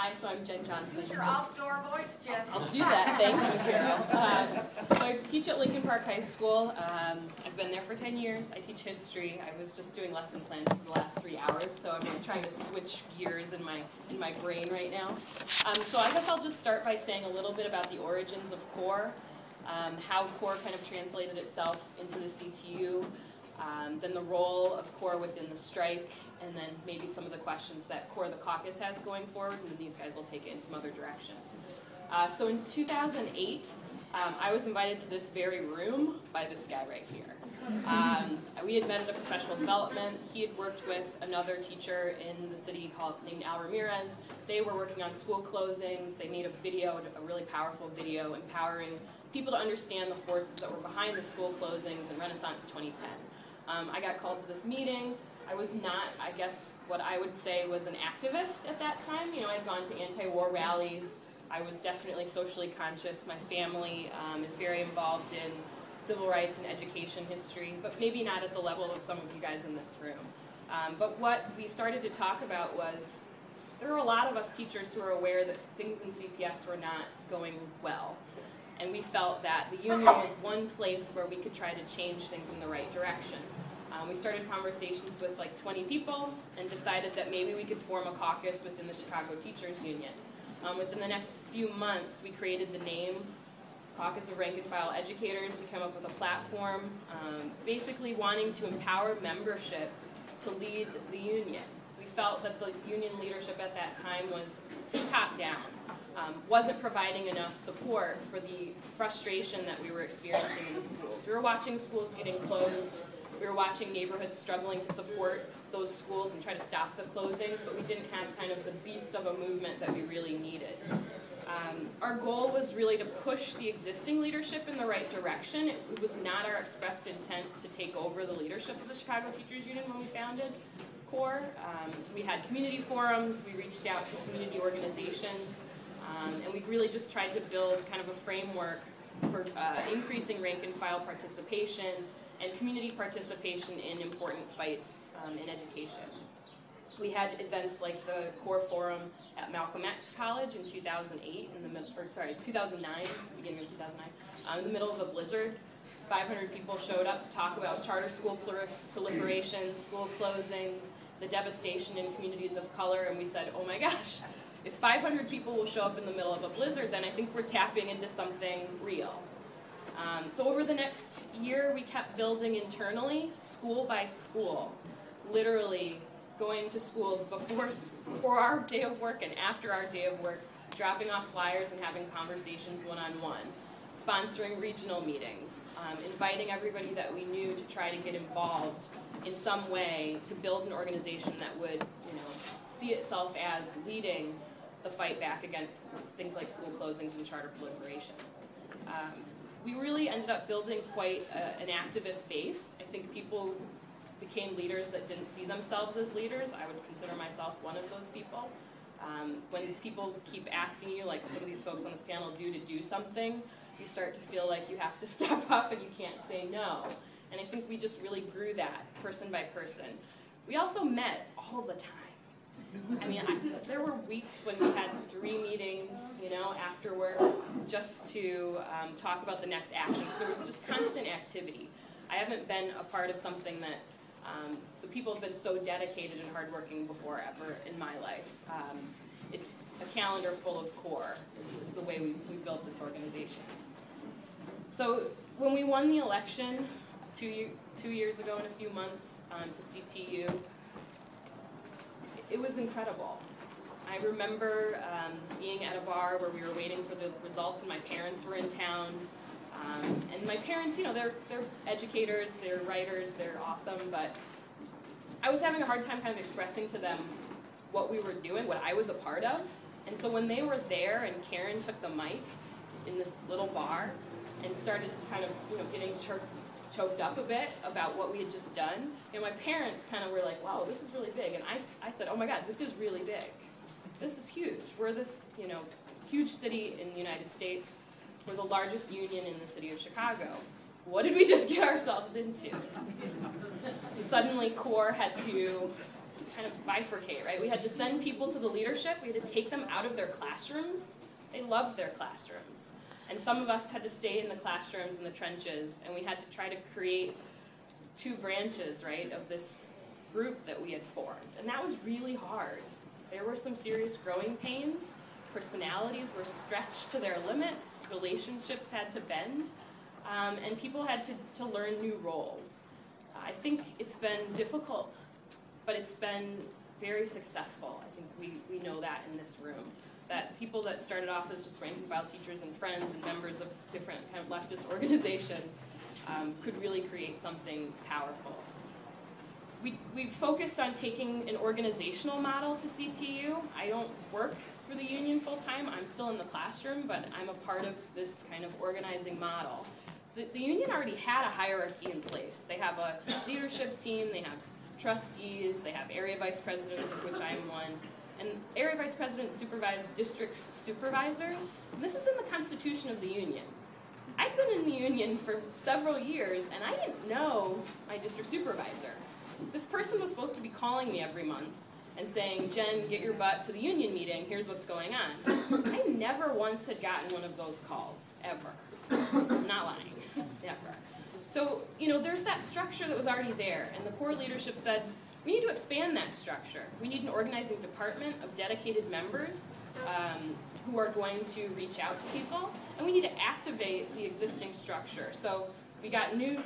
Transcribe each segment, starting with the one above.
Hi, so I'm Jen Johnson. Use your outdoor voice, Jen. I'll do that. Thank you, Carol. So I teach at Lincoln Park High School. I've been there for 10 years. I teach history. I was just doing lesson plans for the last 3 hours, so I'm trying to switch gears in my brain right now. So I guess I'll just start by saying a little bit about the origins of CORE, how CORE kind of translated itself into the CTU, then the role of CORE within the strike, and then maybe some of the questions that CORE the Caucus has going forward, and then these guys will take it in some other directions. So in 2008, I was invited to this very room by this guy right here. We had met at a professional development. He had worked with another teacher in the city named Al Ramirez. They were working on school closings. They made a video, a really powerful video, empowering people to understand the forces that were behind the school closings in Renaissance 2010. I got called to this meeting. I was not, I guess, what I would say was an activist at that time. You know, I'd gone to anti-war rallies. I was definitely socially conscious. My family is very involved in civil rights and education history, but maybe not at the level of some of you guys in this room. But what we started to talk about was there were a lot of us teachers who were aware that things in CPS were not going well. And we felt that the union was one place where we could try to change things in the right direction. We started conversations with like 20 people and decided that maybe we could form a caucus within the Chicago Teachers Union. Within the next few months, we created the name Caucus of Rank and File Educators. We came up with a platform basically wanting to empower membership to lead the union. We felt that the union leadership at that time was too top-down, wasn't providing enough support for the frustration that we were experiencing in the schools. We were watching schools getting closed. We were watching neighborhoods struggling to support those schools and try to stop the closings, but we didn't have kind of the beast of a movement that we really needed. Our goal was really to push the existing leadership in the right direction. It was not our expressed intent to take over the leadership of the Chicago Teachers Union when we founded CORE. We had community forums, we reached out to community organizations, and we really just tried to build kind of a framework for increasing rank and file participation and community participation in important fights in education. We had events like the CORE Forum at Malcolm X College in 2008, 2009, beginning of 2009, in the middle of a blizzard. 500 people showed up to talk about charter school proliferation, school closings, the devastation in communities of color, and we said, oh my gosh, if 500 people will show up in the middle of a blizzard, then I think we're tapping into something real. So over the next year, we kept building internally, school by school, literally going to schools before our day of work and after our day of work, dropping off flyers and having conversations one-on-one, sponsoring regional meetings, inviting everybody that we knew to try to get involved in some way to build an organization that would, see itself as leading the fight back against things like school closings and charter proliferation. We really ended up building quite an activist base. I think people became leaders that didn't see themselves as leaders. I would consider myself one of those people. When people keep asking you, like some of these folks on this panel to do something, you start to feel like you have to step up and you can't say no. And I think we just really grew that person by person. We also met all the time. I mean, there were weeks when we had 3 meetings, after work, just to talk about the next action. So there was just constant activity. I haven't been a part of something that the people have been so dedicated and hardworking before ever in my life. It's a calendar full of CORE, is the way we built this organization. So when we won the election 2 years ago in a few months to CTU, it was incredible. I remember being at a bar where we were waiting for the results and my parents were in town. And my parents, they're educators, they're writers, they're awesome, but I was having a hard time kind of expressing to them what we were doing, what I was a part of. And so when they were there and Karen took the mic in this little bar and started kind of, getting choked up a bit about what we had just done, my parents kind of were like, wow, this is really big. And I said, oh my God, this is really big. This is huge. We're this, huge city in the United States. We're the largest union in the city of Chicago. What did we just get ourselves into? Suddenly, CORE had to kind of bifurcate, right? We had to send people to the leadership. We had to take them out of their classrooms. They loved their classrooms. And some of us had to stay in the classrooms in the trenches, and we had to try to create two branches, right, of this group that we had formed. And that was really hard. There were some serious growing pains. Personalities were stretched to their limits. Relationships had to bend. And people had to learn new roles. I think it's been difficult, but it's been very successful. I think we know that in this room. That people that started off as just rank and file teachers and friends and members of different kind of leftist organizations could really create something powerful. We've focused on taking an organizational model to CTU. I don't work for the union full-time. I'm still in the classroom, but I'm a part of this kind of organizing model. The union already had a hierarchy in place. They have a leadership team, they have trustees, they have area vice presidents, of which I'm one. And area vice presidents supervise district supervisors. This is in the constitution of the union. I've been in the union for several years, and I didn't know my district supervisor. This person was supposed to be calling me every month and saying, Jen, get your butt to the union meeting, here's what's going on. I never once had gotten one of those calls, ever. I'm not lying, never. So, there's that structure that was already there, and the core leadership said, we need to expand that structure. We need an organizing department of dedicated members who are going to reach out to people, and we need to activate the existing structure. So we got new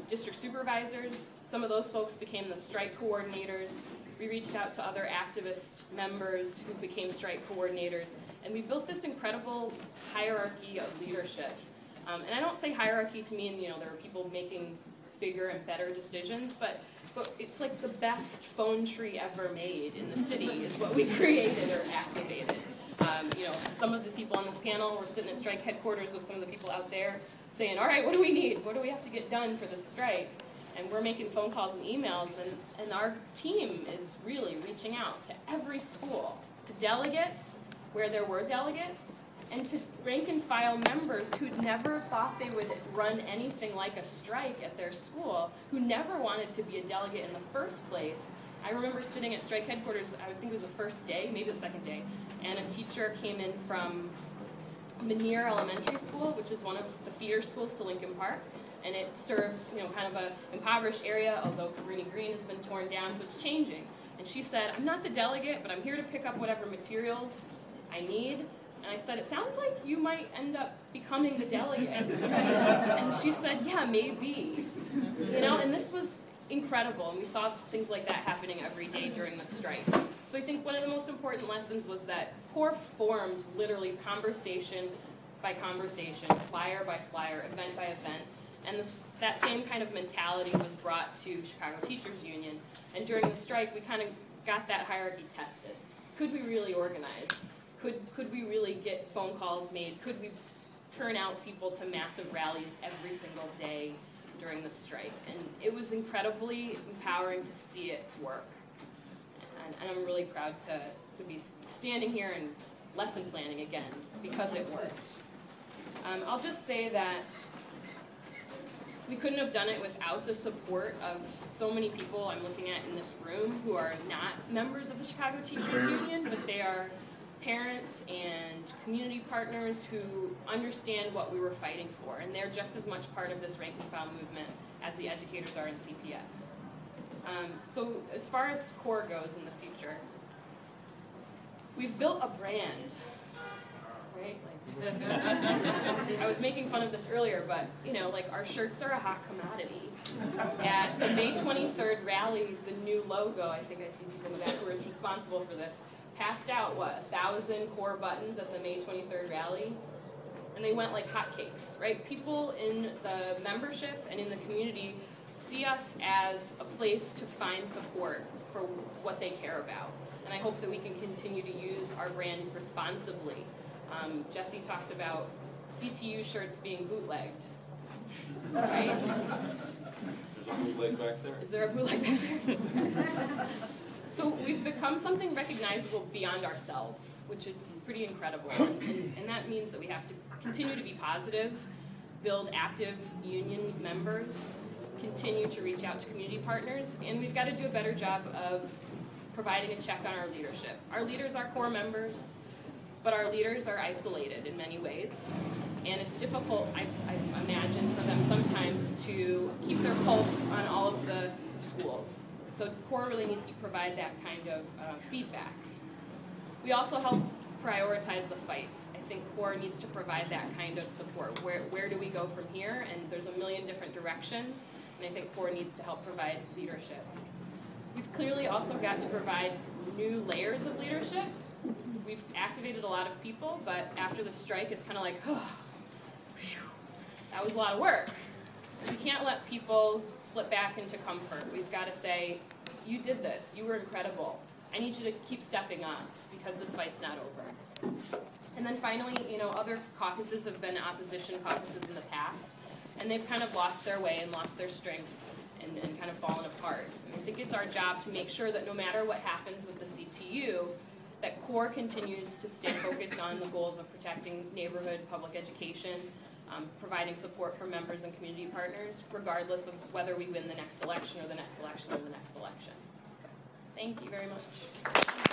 district supervisors. Some of those folks became the strike coordinators. We reached out to other activist members who became strike coordinators, and we built this incredible hierarchy of leadership. And I don't say hierarchy to mean, there are people making bigger and better decisions, but it's like the best phone tree ever made in the city is what we created or activated. Some of the people on this panel were sitting at strike headquarters with some of the people out there saying, all right, what do we need? What do we have to get done for the strike? And we're making phone calls and emails, and our team is really reaching out to every school, to delegates, where there were delegates, and to rank and file members who never thought they would run anything like a strike at their school, who never wanted to be a delegate in the first place. I remember sitting at strike headquarters, I think it was the first day, maybe the second day, and a teacher came in from Menier Elementary School, which is one of the feeder schools to Lincoln Park, and it serves, kind of an impoverished area, although Cabrini Green has been torn down, so it's changing. And she said, I'm not the delegate, but I'm here to pick up whatever materials I need. And I said, it sounds like you might end up becoming the delegate. And she said, yeah, maybe. And this was incredible, and we saw things like that happening every day during the strike. So I think one of the most important lessons was that CORE formed literally conversation by conversation, flyer by flyer, event by event. And that same kind of mentality was brought to Chicago Teachers Union. And during the strike, we kind of got that hierarchy tested. Could we really organize? Could we really get phone calls made? Could we turn out people to massive rallies every single day during the strike? And it was incredibly empowering to see it work. And I'm really proud to be standing here and lesson planning again because it worked. I'll just say that we couldn't have done it without the support of so many people I'm looking at in this room who are not members of the Chicago Teachers Union, but they are parents and community partners who understand what we were fighting for, and they're just as much part of this rank and file movement as the educators are in CPS. So as far as CORE goes in the future, we've built a brand, right? I was making fun of this earlier, but our shirts are a hot commodity. At the May 23rd rally, the new logo, I think I see people in the back who are responsible for this, passed out, 1,000 CORE buttons at the May 23rd rally, and they went like hotcakes, right? People in the membership and in the community see us as a place to find support for what they care about, and I hope that we can continue to use our brand responsibly. Jesse talked about CTU shirts being bootlegged, right? There's a bootleg back there? Is there a bootleg back there? So we've become something recognizable beyond ourselves, which is pretty incredible. And that means that we have to continue to be positive, build active union members, continue to reach out to community partners, and we've got to do a better job of providing a check on our leadership. Our leaders are core members, but our leaders are isolated in many ways. And it's difficult, I imagine, for them sometimes to keep their pulse on all of the schools. So CORE really needs to provide that kind of feedback. We also help prioritize the fights. I think CORE needs to provide that kind of support. Where do we go from here? And there's a million different directions, and I think CORE needs to help provide leadership. We've clearly also got to provide new layers of leadership. We've activated a lot of people, but after the strike, it's kind of like, oh, whew, that was a lot of work. We can't let people slip back into comfort. We've got to say, you did this, you were incredible. I need you to keep stepping up because this fight's not over. And then finally, other caucuses have been opposition caucuses in the past, and they've kind of lost their way and lost their strength and kind of fallen apart. And I think it's our job to make sure that no matter what happens with the CTU, that CORE continues to stay focused on the goals of protecting neighborhood public education, providing support for members and community partners, regardless of whether we win the next election or the next election or the next election. So, thank you very much.